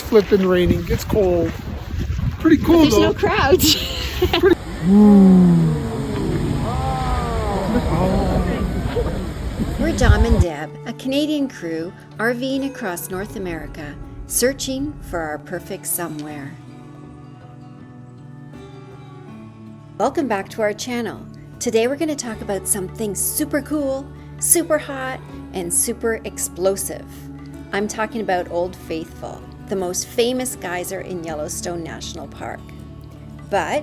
flipping raining. It's cold. Pretty cool There's though. no crowds. We're Dom and Deb, a Canadian crew RVing across North America, searching for our perfect somewhere. Welcome back to our channel. Today we're going to talk about something super cool, super hot, and super explosive. I'm talking about Old Faithful, the most famous geyser in Yellowstone National Park. But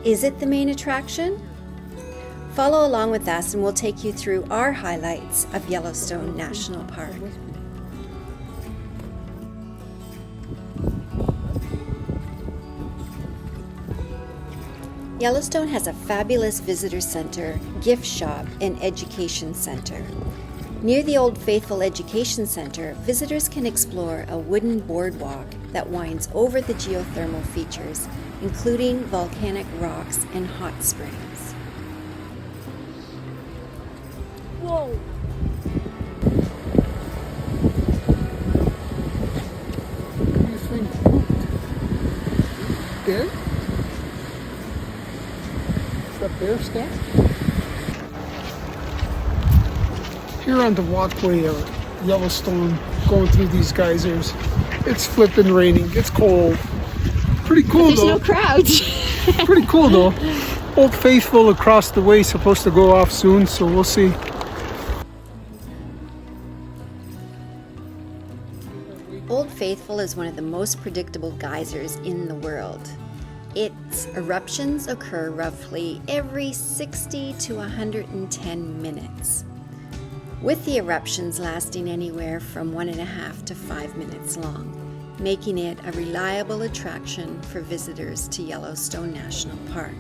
is it the main attraction? Follow along with us and we'll take you through our highlights of Yellowstone National Park. Yellowstone has a fabulous visitor center, gift shop, and education center. Near the Old Faithful Education Center, visitors can explore a wooden boardwalk that winds over the geothermal features, including volcanic rocks and hot springs. Whoa! What do you think? Bear? Is that bear stuff? Here on the walkway of Yellowstone, going through these geysers. It's flipping raining. It's cold. Pretty cool There's though. no crowds. Pretty cool though. Old Faithful across the way, supposed to go off soon, so we'll see. Old Faithful is one of the most predictable geysers in the world. Its eruptions occur roughly every 60 to 110 minutes, with the eruptions lasting anywhere from 1.5 to 5 minutes long, making it a reliable attraction for visitors to Yellowstone National Park.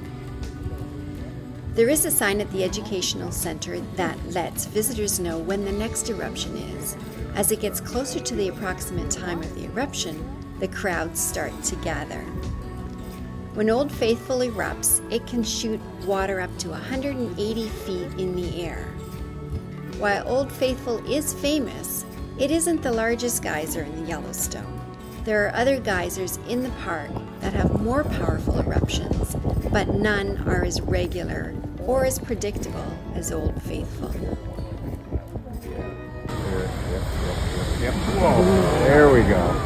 There is a sign at the educational center that lets visitors know when the next eruption is. As it gets closer to the approximate time of the eruption, the crowds start to gather. When Old Faithful erupts, it can shoot water up to 180 feet in the air. While Old Faithful is famous, it isn't the largest geyser in the Yellowstone. There are other geysers in the park that have more powerful eruptions, but none are as regular or as predictable as Old Faithful. Yep. Whoa, there we go.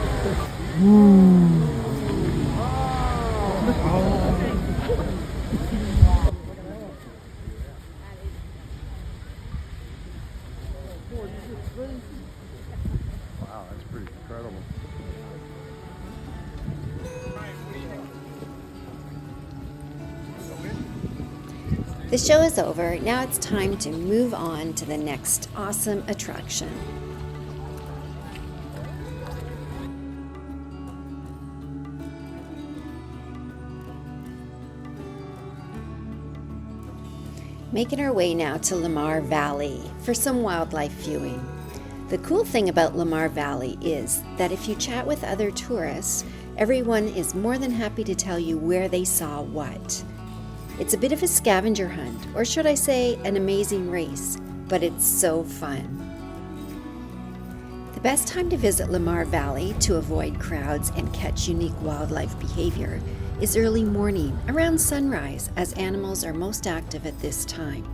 Wow, that's pretty incredible. The show is over. Now it's time to move on to the next awesome attraction. Making our way now to Lamar Valley for some wildlife viewing. The cool thing about Lamar Valley is that if you chat with other tourists, everyone is more than happy to tell you where they saw what. It's a bit of a scavenger hunt, or should I say an amazing race, but it's so fun. The best time to visit Lamar Valley to avoid crowds and catch unique wildlife behavior is early morning, around sunrise, as animals are most active at this time.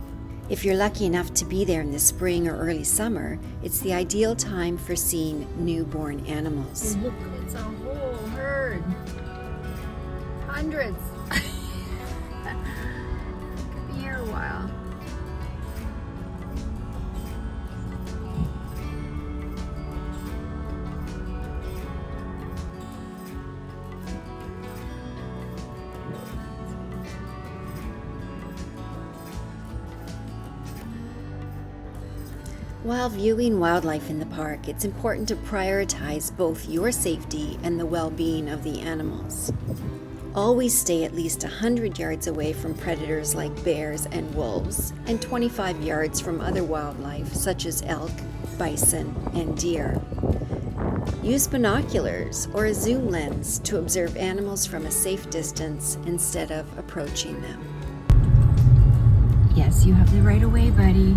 If you're lucky enough to be there in the spring or early summer, it's the ideal time for seeing newborn animals. Look, it's a whole herd. Hundreds. Could be here a while. While viewing wildlife in the park, it's important to prioritize both your safety and the well-being of the animals. Always stay at least 100 yards away from predators like bears and wolves, and 25 yards from other wildlife such as elk, bison, and deer. Use binoculars or a zoom lens to observe animals from a safe distance instead of approaching them. Yes, you have the right of way, buddy.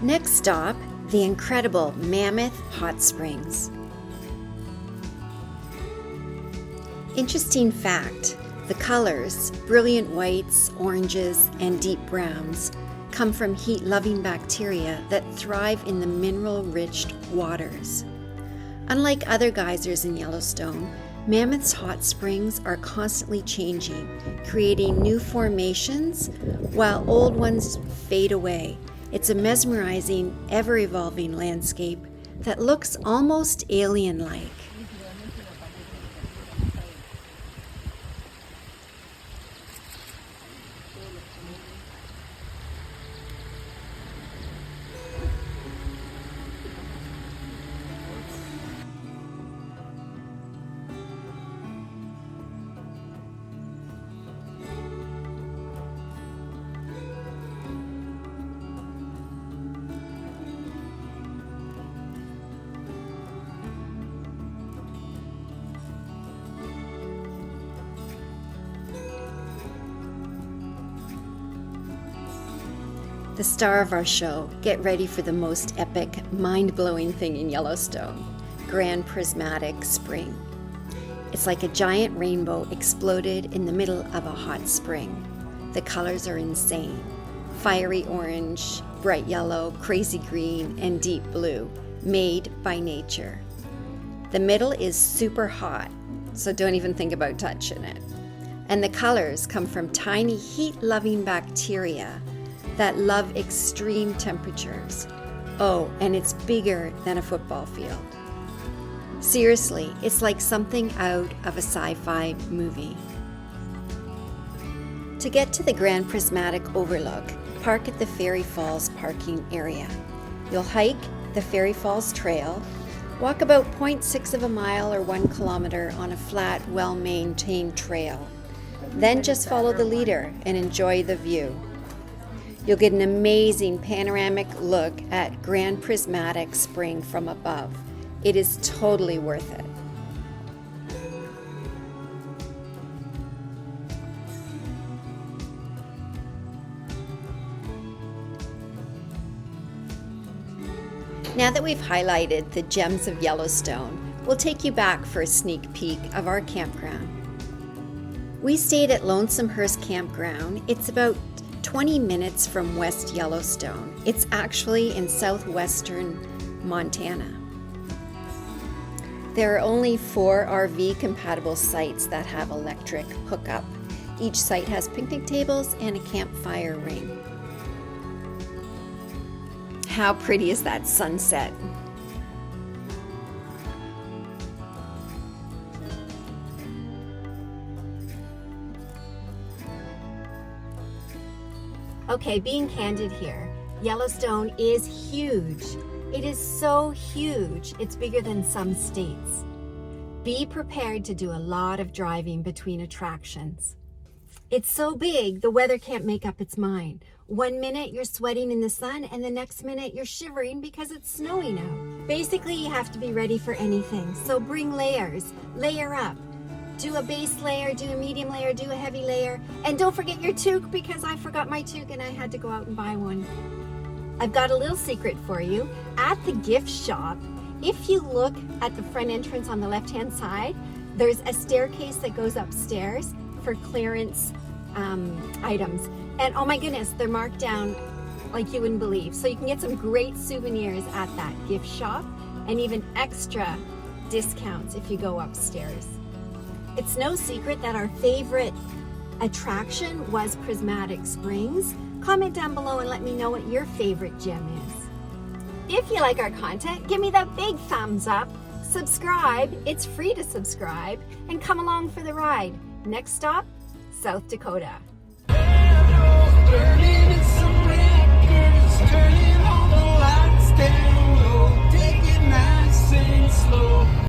Next stop, the incredible Mammoth Hot Springs. Interesting fact, the colors, brilliant whites, oranges, and deep browns, come from heat-loving bacteria that thrive in the mineral-rich waters. Unlike other geysers in Yellowstone, Mammoth's hot springs are constantly changing, creating new formations while old ones fade away. It's a mesmerizing, ever-evolving landscape that looks almost alien-like. The star of our show, get ready for the most epic, mind-blowing thing in Yellowstone, Grand Prismatic Spring. It's like a giant rainbow exploded in the middle of a hot spring. The colors are insane. Fiery orange, bright yellow, crazy green, and deep blue, made by nature. The middle is super hot, so don't even think about touching it. And the colors come from tiny heat-loving bacteria that love extreme temperatures. Oh, and it's bigger than a football field. Seriously, it's like something out of a sci-fi movie. To get to the Grand Prismatic overlook, park at the Fairy Falls parking area. You'll hike the Fairy Falls Trail, walk about 0.6 of a mile or 1 kilometer on a flat, well-maintained trail. Then just follow the leader and enjoy the view. You'll get an amazing panoramic look at Grand Prismatic Spring from above. It is totally worth it. Now that we've highlighted the gems of Yellowstone, we'll take you back for a sneak peek of our campground. We stayed at Lonesomehurst Campground. It's about 20 minutes from West Yellowstone. It's actually in southwestern Montana. There are only 4 RV-compatible sites that have electric hookup. Each site has picnic tables and a campfire ring. How pretty is that sunset? Okay, being candid here, Yellowstone is huge. It is so huge, it's bigger than some states. Be prepared to do a lot of driving between attractions. It's so big, the weather can't make up its mind. 1 minute you're sweating in the sun and the next minute you're shivering because it's snowing out. Basically, you have to be ready for anything. So bring layers, layer up. Do a base layer, do a medium layer, do a heavy layer. And don't forget your toque, because I forgot my toque and I had to go out and buy one. I've got a little secret for you. At the gift shop, if you look at the front entrance on the left-hand side, there's a staircase that goes upstairs for clearance items. And oh my goodness, they're marked down like you wouldn't believe. So you can get some great souvenirs at that gift shop and even extra discounts if you go upstairs. It's no secret that our favorite attraction was Prismatic Springs. Comment down below and let me know what your favorite gem is. If you like our content, give me that big thumbs up, subscribe, it's free to subscribe, and come along for the ride. Next stop, South Dakota.